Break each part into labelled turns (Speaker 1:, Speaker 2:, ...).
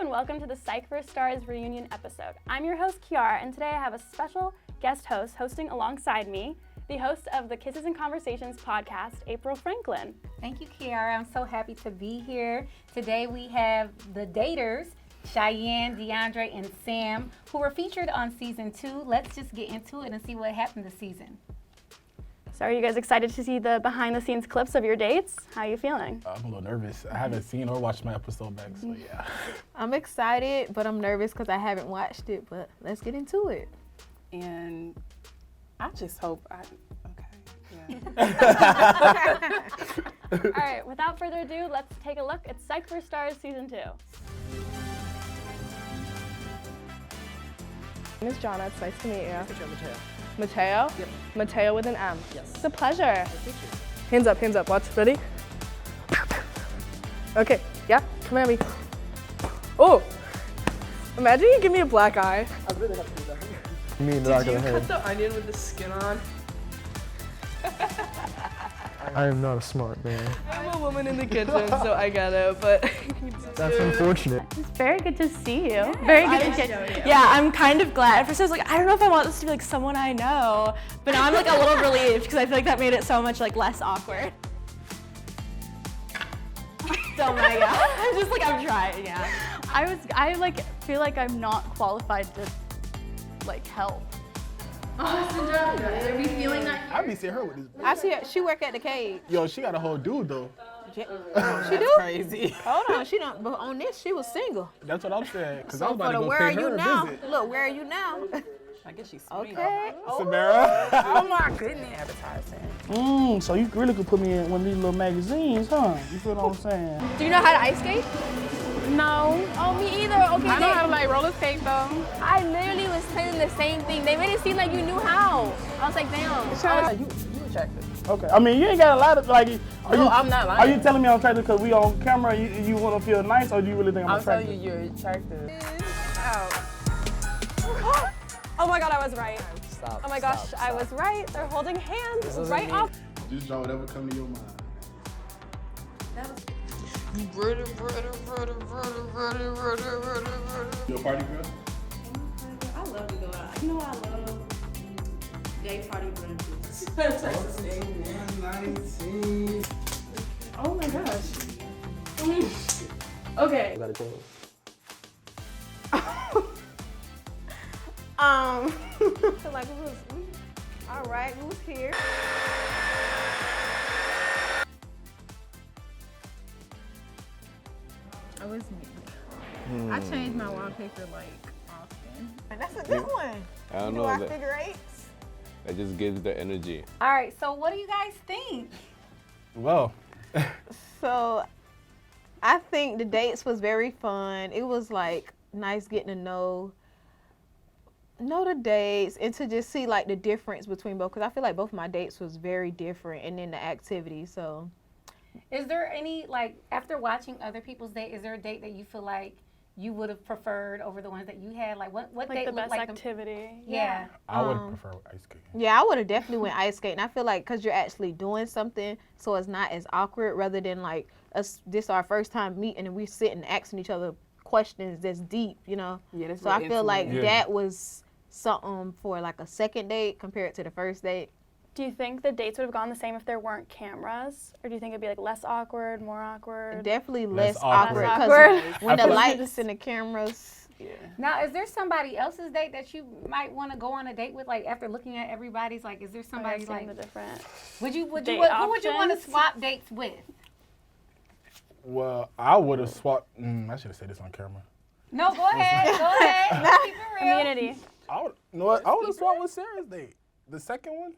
Speaker 1: and welcome to the Psych for Stars reunion episode. I'm your host, Kiara, and today I have a special guest host hosting alongside me, the host of the Kisses and Conversations podcast, April Franklin.
Speaker 2: Thank you, Kiara. I'm so happy to be here. Today we have the daters, Cheyenne, DeAndre, and Sam, who were featured on season 2. Let's just get into it and see what happened this season.
Speaker 1: So are you guys excited to see the behind-the-scenes clips of your dates? How are you feeling?
Speaker 3: I'm a little nervous. I haven't seen or watched my episode back, so yeah.
Speaker 4: I'm excited, but I'm nervous because I haven't watched it, but let's get into it.
Speaker 5: And I just hope yeah.
Speaker 1: All right, without further ado, let's take a look at Psych for Stars Season 2.
Speaker 6: My name is Jonna. It's nice to meet you. Mateo? Yep. Mateo with an M. Yes. It's a pleasure. Hands up. Watch. Ready? Okay. Yeah. Come at me. Oh! Imagine you give me a black eye.
Speaker 7: I really have to do that.
Speaker 6: Did you cut the onion with the skin on?
Speaker 7: I am not a smart man.
Speaker 6: I'm a woman in the kitchen, so I get it, but...
Speaker 7: That's unfortunate.
Speaker 1: It's very good to see you. Yeah, very good to see you.
Speaker 8: Yeah, I'm kind of glad. At first I was like, I don't know if I want this to be like someone I know, but now I'm like a little relieved because I feel like that made it so much like less awkward. Oh my god. I'm trying, yeah.
Speaker 1: I feel like I'm not qualified to help.
Speaker 4: Are we feeling that?
Speaker 3: I be seeing her with this.
Speaker 4: I see her. She work at the cave.
Speaker 3: Yo, she got a whole dude though.
Speaker 4: She do?
Speaker 5: Crazy.
Speaker 4: Hold on, she don't. But on this, she was single.
Speaker 3: That's what I'm saying. Cause I
Speaker 4: So
Speaker 3: was about
Speaker 4: for
Speaker 3: to
Speaker 4: the
Speaker 3: go
Speaker 4: where
Speaker 3: pay
Speaker 4: are you
Speaker 3: her a
Speaker 4: now?
Speaker 3: visit.
Speaker 4: Look, where are you now?
Speaker 5: I guess she's sweet.
Speaker 4: Okay.
Speaker 3: Samara.
Speaker 5: Oh my goodness. Advertising.
Speaker 3: So you really could put me in one of these little magazines, huh? You feel what I'm saying?
Speaker 6: Do you know how to ice skate?
Speaker 1: No.
Speaker 6: Oh, me either. Okay,
Speaker 5: I know how to like roller skate though.
Speaker 6: I literally was telling the same thing. They made it seem like you knew how. I was like, damn.
Speaker 5: You attractive.
Speaker 3: Okay. I mean, you ain't got a lot of
Speaker 5: No, I'm not lying.
Speaker 3: Are you telling me I'm attractive because we on camera? You want to feel nice, or do you really think I'm attractive?
Speaker 5: telling you you're attractive.
Speaker 8: Oh my god, I was right.
Speaker 7: Stop.
Speaker 8: Oh my gosh, I was right. They're holding hands right off.
Speaker 3: Just draw whatever come to your mind. You a party girl?
Speaker 2: I love to go out. You know what I love? Day party brunches.
Speaker 3: 119.
Speaker 6: Oh my gosh. Okay.
Speaker 7: I gotta go.
Speaker 4: So like, all right, who's here? Oh, it's me. I change my wallpaper often. And that's a good one.
Speaker 9: I don't
Speaker 4: You
Speaker 9: know.
Speaker 4: our
Speaker 9: That,
Speaker 4: figure eights?
Speaker 9: that just gives the energy.
Speaker 2: All right, so what do you guys think?
Speaker 3: Well,
Speaker 4: So, I think the dates was very fun. It was like nice getting to know the dates and to just see like the difference between both. Cause I feel like both of my dates was very different, and then the activity. So,
Speaker 2: Is there any, like, after watching other people's date, is there a date that you feel like you would have preferred over the ones that you had? Like, what
Speaker 1: Like
Speaker 2: date
Speaker 1: the
Speaker 2: looked
Speaker 1: best
Speaker 2: like
Speaker 1: activity.
Speaker 2: Yeah.
Speaker 3: I would prefer ice skating.
Speaker 4: yeah, I would have definitely went ice skating. I feel like cause you're actually doing something, so it's not as awkward rather than like us. This our first time meeting and we sitting asking each other questions that's deep, you know.
Speaker 5: Yeah, that's
Speaker 4: So I feel like
Speaker 3: Yeah.
Speaker 4: that was something for like a second date compared to the first date.
Speaker 1: Do you think the dates would have gone the same if there weren't cameras? Or do you think it'd be like less awkward, more awkward?
Speaker 4: Definitely
Speaker 3: Less
Speaker 4: less
Speaker 3: awkward.
Speaker 4: awkward
Speaker 1: Less
Speaker 4: because when the
Speaker 3: I feel-
Speaker 4: lights and the cameras.
Speaker 2: Now, is there somebody else's date that you might want to go on a date with? Like, after looking at everybody's, like, is there somebody
Speaker 1: Seeing
Speaker 2: like,
Speaker 1: the different.
Speaker 2: who would you want to
Speaker 1: options?
Speaker 2: swap dates with?
Speaker 3: Well, I would have swapped. I should have said this on camera.
Speaker 2: No, go ahead. Let's keep it real.
Speaker 1: Community.
Speaker 3: I would have swapped with Sarah's date. The second one,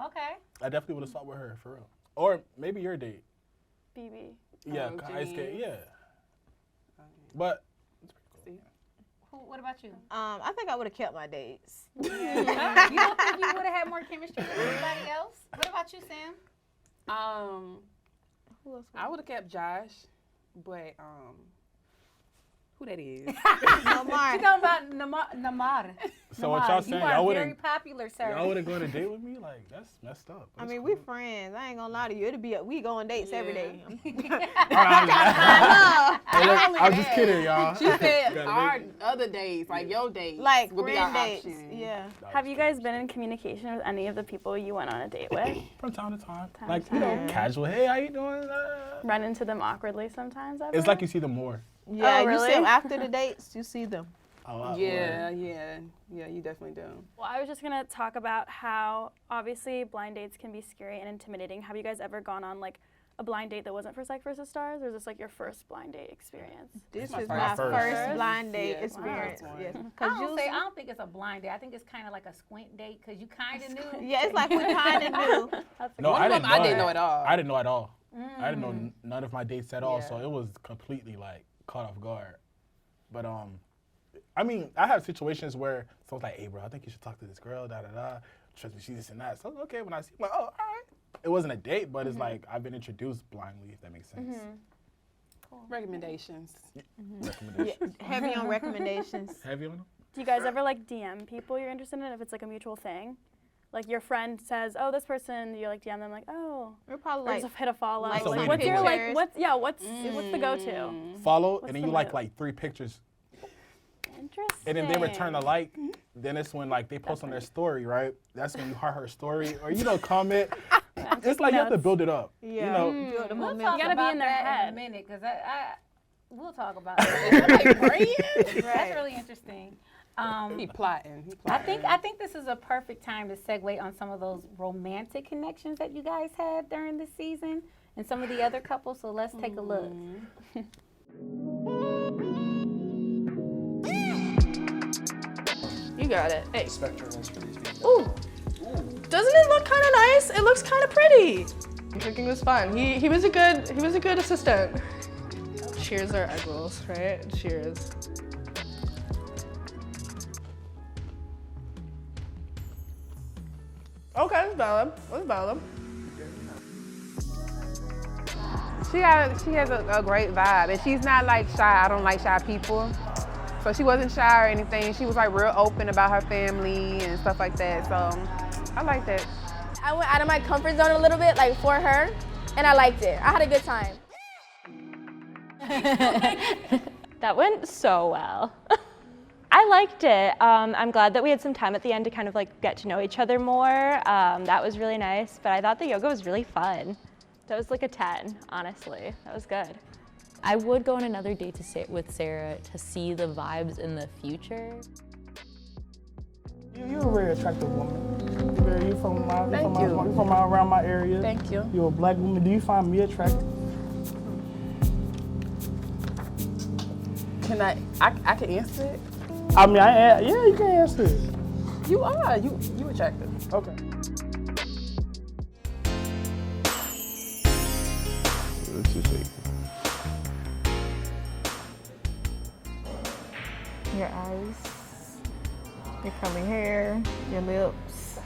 Speaker 2: Okay.
Speaker 3: I definitely would have swapped with her for real. Or maybe your date.
Speaker 1: BB.
Speaker 3: Yeah,
Speaker 5: Oh,
Speaker 3: ice skate.
Speaker 5: Janine.
Speaker 3: Yeah. But it's pretty cool.
Speaker 2: What about you?
Speaker 4: I think I would have kept my dates.
Speaker 2: You don't think you would have had more chemistry with anybody else? What about you, Sam?
Speaker 5: I would have kept Josh, but Who that is?
Speaker 2: She's talking about Namar.
Speaker 3: So what y'all saying?
Speaker 2: You
Speaker 3: Y'all
Speaker 2: are very
Speaker 3: wouldn't,
Speaker 2: popular, sir.
Speaker 3: y'all wouldn't go on a date with me? Like, that's messed up.
Speaker 4: I mean, we friends. I ain't gonna lie to you. We go on dates every day.
Speaker 3: I'm just kidding, y'all.
Speaker 5: She said our other days, like your days,
Speaker 4: Like
Speaker 5: would be
Speaker 4: friend
Speaker 5: our
Speaker 4: dates.
Speaker 5: option.
Speaker 4: Yeah.
Speaker 1: Have you guys been in communication with any of the people you went on a date with?
Speaker 3: From time to time.
Speaker 1: Time
Speaker 3: Like,
Speaker 1: to
Speaker 3: you know,
Speaker 1: time.
Speaker 3: casual. Hey, how you doing?
Speaker 1: Run into them awkwardly sometimes? Ever?
Speaker 3: It's like you see them more.
Speaker 4: Yeah,
Speaker 1: really?
Speaker 4: you see them after the dates. You see them.
Speaker 3: A lot more.
Speaker 5: Yeah, you definitely do.
Speaker 1: Well, I was just gonna talk about how obviously blind dates can be scary and intimidating. Have you guys ever gone on like a blind date that wasn't for Psych vs. Stars, or is this like your first blind date experience?
Speaker 4: This
Speaker 5: my
Speaker 4: is
Speaker 5: first.
Speaker 4: my
Speaker 3: First.
Speaker 4: first blind date
Speaker 5: Yeah,
Speaker 4: experience.
Speaker 5: wow.
Speaker 4: Yes.
Speaker 2: I don't think it's a blind date. I think it's kind of like a squint date because you kind of knew.
Speaker 4: Yeah, it's like we kind of knew.
Speaker 3: No,
Speaker 5: One
Speaker 3: I
Speaker 5: of
Speaker 3: didn't
Speaker 5: them
Speaker 3: know.
Speaker 5: I didn't know at all.
Speaker 3: I didn't know at all. I didn't know none of my dates at all,
Speaker 5: Yeah.
Speaker 3: so it was completely like caught off guard. But I mean, I have situations where someone's like, "Hey, bro, I think you should talk to this girl." Da da da. Trust me, she's this and that. So okay, when I see, I'm like, "Oh, all right." It wasn't a date, but it's like I've been introduced blindly, if that makes sense.
Speaker 5: Recommendations.
Speaker 3: Recommendations.
Speaker 4: Heavy on recommendations.
Speaker 3: Heavy on them?
Speaker 1: Do you guys ever like DM people you're interested in if it's like a mutual thing? Like your friend says, "Oh, this person," you like DM them like, "Oh,"
Speaker 4: We're probably
Speaker 1: or
Speaker 4: like
Speaker 1: just hit a follow.
Speaker 4: like
Speaker 3: That's a way to
Speaker 1: what's
Speaker 3: do
Speaker 1: your
Speaker 3: it.
Speaker 1: like? What's the go-to?
Speaker 3: Follow,
Speaker 1: What's
Speaker 3: and then
Speaker 1: the
Speaker 3: you like
Speaker 1: move?
Speaker 3: 3 pictures,
Speaker 1: Interesting.
Speaker 3: and then they return a like. Then it's when like they post on their story, right? That's when you heart her story, or comment. It's like you have to build it up.
Speaker 4: Yeah.
Speaker 3: You know,
Speaker 4: build the
Speaker 2: We'll
Speaker 4: momentum.
Speaker 2: talk
Speaker 1: gotta be
Speaker 2: about
Speaker 1: in their
Speaker 2: that
Speaker 1: head.
Speaker 2: in a minute because we'll talk about that. That's really interesting.
Speaker 5: He plotting.
Speaker 2: I think this is a perfect time to segue on some of those romantic connections that you guys had during this season and some of the other couples. So let's take a look.
Speaker 6: You got it. Hey. Ooh. Doesn't it look kind of nice? It looks kind of pretty. Cooking was fun. He was a good assistant. Cheers our egg rolls, right? Cheers. Okay, that's valid. That's valid.
Speaker 10: She has a great vibe, and she's not like shy. I don't like shy people. So she wasn't shy or anything. She was like real open about her family and stuff like that. So I like that.
Speaker 11: I went out of my comfort zone a little bit, like for her, and I liked it. I had a good time.
Speaker 8: That went so well. I liked it. I'm glad that we had some time at the end to kind of like get to know each other more. That was really nice, but I thought the yoga was really fun. That was like a 10, honestly. That was good.
Speaker 12: I would go on another date with Sarah to see the vibes in the future.
Speaker 3: You're a very attractive woman. You're from around my area.
Speaker 5: Thank you.
Speaker 3: You're a black woman. Do you find me attractive?
Speaker 5: Can I can answer it?
Speaker 3: I mean, yeah, you can answer it.
Speaker 5: You are. You attractive.
Speaker 3: Okay.
Speaker 9: Let's just take
Speaker 10: Your eyes, your curly hair, your lips.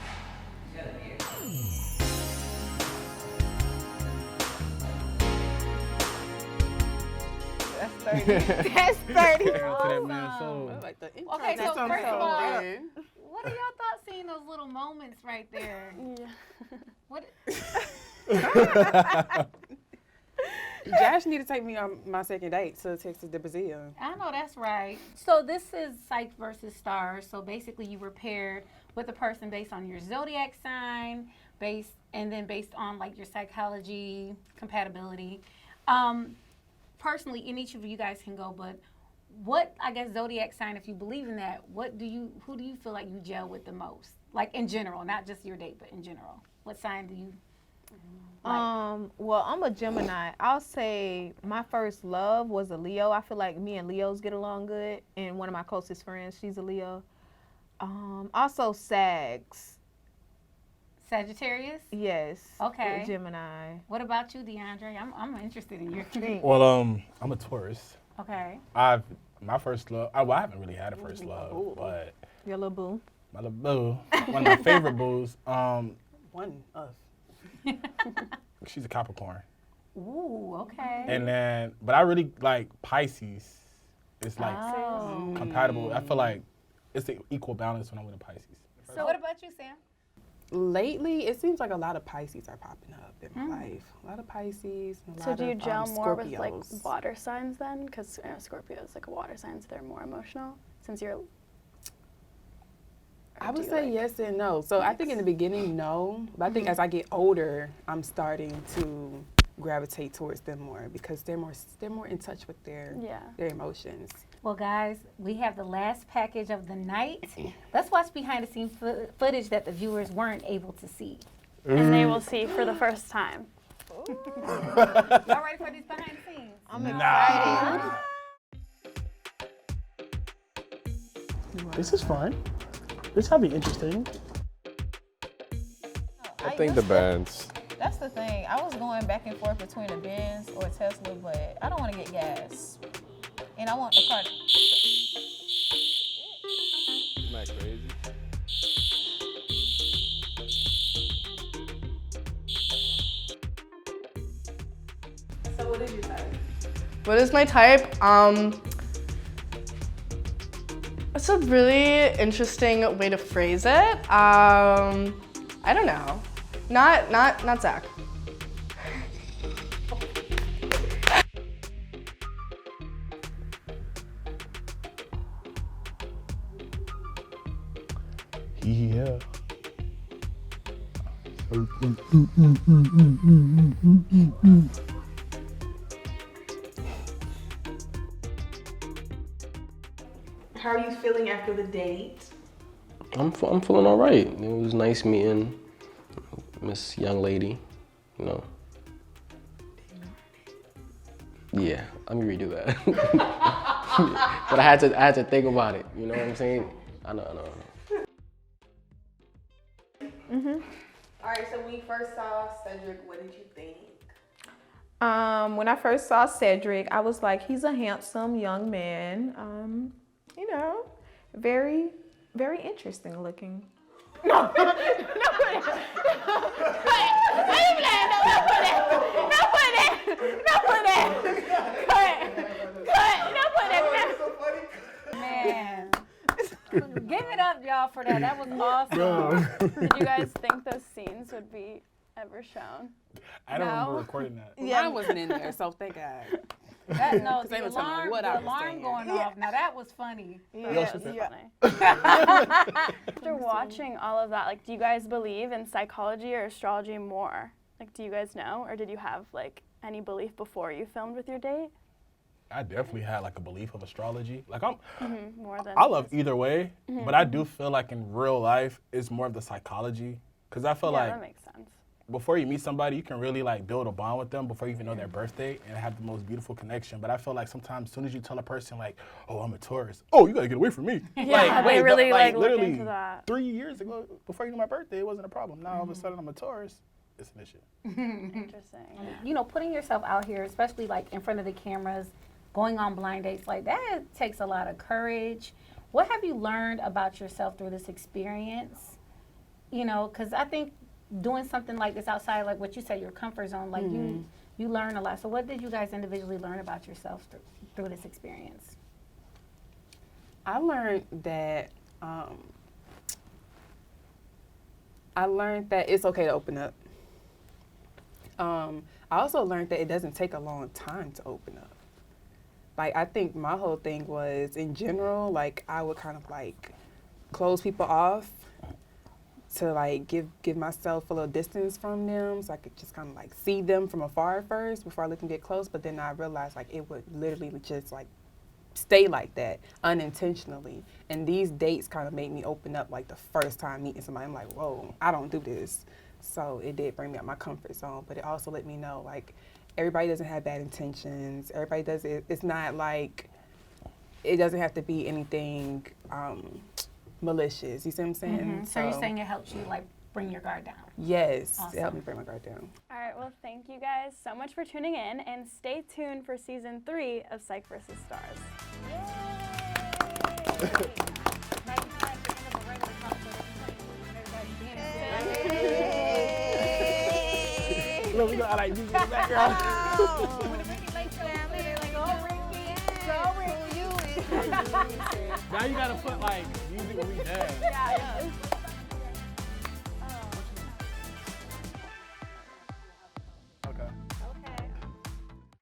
Speaker 4: That's 30. That's 30.
Speaker 2: Okay, so first of all, what are y'all thoughts seeing those little moments right there? What?
Speaker 5: Josh need to take me on my second date to Texas to Brazil.
Speaker 2: I know that's right. So this is Psych versus Stars. So basically, you were paired with a person based on your zodiac sign, based on like your psychology compatibility. Personally, and each of you guys can go, but what, I guess, zodiac sign, if you believe in that, who do you feel like you gel with the most? Like in general, not just your date, but in general. What sign do you like?
Speaker 4: Well, I'm a Gemini. I'll say my first love was a Leo. I feel like me and Leos get along good, and one of my closest friends, she's a Leo. Also Sags.
Speaker 2: Sagittarius?
Speaker 4: Yes.
Speaker 2: Okay.
Speaker 4: Gemini.
Speaker 2: What about you, DeAndre? I'm interested in your thing.
Speaker 3: Well, I'm a Taurus.
Speaker 2: Okay.
Speaker 3: My first love. I haven't really had a first love, but
Speaker 4: your little boo.
Speaker 3: My little boo. One of my favorite boos.
Speaker 5: Us.
Speaker 3: She's a Capricorn.
Speaker 2: Ooh, okay.
Speaker 3: And then, but I really like Pisces it's like compatible. I feel like it's an equal balance when I'm with a Pisces.
Speaker 2: So what about you, Sam?
Speaker 5: Lately, it seems like a lot of Pisces are popping up in my life. A lot of Pisces. And a
Speaker 1: So
Speaker 5: lot
Speaker 1: do you
Speaker 5: of,
Speaker 1: gel more with like
Speaker 5: Scorpios.
Speaker 1: water signs then? Because Scorpio is like a water sign, so they're more emotional. Since you're,
Speaker 5: I would say yes and no. So I think in the beginning, no. But I think as I get older, I'm starting to gravitate towards them more because they're more in touch with their emotions.
Speaker 2: Well, guys, we have the last package of the night. Let's watch behind the scenes footage that the viewers weren't able to see.
Speaker 1: And they will see for the first time.
Speaker 2: Y'all ready for these behind the scenes?
Speaker 4: I'm excited.
Speaker 13: This is fun. This will be interesting.
Speaker 9: I think the bands.
Speaker 4: That's the thing. I was going back and forth between a Benz or a Tesla, but I don't want to get gas. And I want the car.
Speaker 9: Isn't that crazy?
Speaker 6: So what is your type? What is my type? It's a really interesting way to phrase it. I don't know. Not Zach.
Speaker 3: Yeah.
Speaker 6: How are you feeling after the date?
Speaker 14: I'm feeling all right. It was nice meeting Miss Young Lady, you know. Yeah, let me redo that. But I had to think about it. You know what I'm saying? I know.
Speaker 6: All right, so when you first saw Cedric, what did you think?
Speaker 4: When I first saw Cedric, I was like, he's a handsome young man. You know, very, very interesting looking. No.
Speaker 2: Man. Give it up, y'all, for that. That was awesome.
Speaker 1: Did you guys think those scenes would be ever shown?
Speaker 3: I don't remember recording that.
Speaker 5: Mine wasn't in there, so thank God.
Speaker 2: That, no,
Speaker 5: They
Speaker 2: the
Speaker 5: was telling me
Speaker 2: alarm,
Speaker 5: what
Speaker 2: the
Speaker 5: I was
Speaker 2: alarm
Speaker 5: saying.
Speaker 2: going off. Now that was funny.
Speaker 1: After watching all of that, like, do you guys believe in psychology or astrology more? Like, do you guys know, or did you have like any belief before you filmed with your date?
Speaker 3: I definitely had like a belief of astrology. Like I'm,
Speaker 1: More than
Speaker 3: I love either way, but I do feel like in real life it's more of the psychology, because I feel like
Speaker 1: that makes sense.
Speaker 3: before you meet somebody, you can really like build a bond with them before you even know their birthday and have the most beautiful connection. But I feel like sometimes as soon as you tell a person like, oh, I'm a Taurus, oh, you gotta get away from me.
Speaker 1: Yeah, they really like look
Speaker 3: literally
Speaker 1: into that.
Speaker 3: 3 years ago, before you knew my birthday, it wasn't a problem. Now all of a sudden I'm a Taurus, it's an issue.
Speaker 1: Interesting.
Speaker 2: You know, putting yourself out here, especially like in front of the cameras, going on blind dates, like that takes a lot of courage. What have you learned about yourself through this experience? You know, because I think doing something like this outside, like what you said, your comfort zone, like you learn a lot. So what did you guys individually learn about yourself through this experience?
Speaker 5: I learned that it's okay to open up. I also learned that it doesn't take a long time to open up. Like, I think my whole thing was, in general, like, I would kind of, like, close people off to, like, give myself a little distance from them so I could just kind of, like, see them from afar first before I let them get close. But then I realized, like, it would literally just, like, stay like that unintentionally. And these dates kind of made me open up, like, the first time meeting somebody. I'm like, whoa, I don't do this. So it did bring me out my comfort zone, but it also let me know, like, everybody doesn't have bad intentions. Everybody does it. It's not like, it doesn't have to be anything malicious. You see what I'm saying?
Speaker 2: So you're saying it helps you like bring your guard down?
Speaker 5: Yes,
Speaker 2: Awesome.
Speaker 5: it helped me bring my guard down.
Speaker 1: All right, well, thank you guys so much for tuning in, and stay tuned for season 3 of Psych vs. Stars.
Speaker 3: Look, we got like music in the background.
Speaker 2: Go Ricky.
Speaker 3: Now you gotta put like music where we dance.
Speaker 1: Yeah.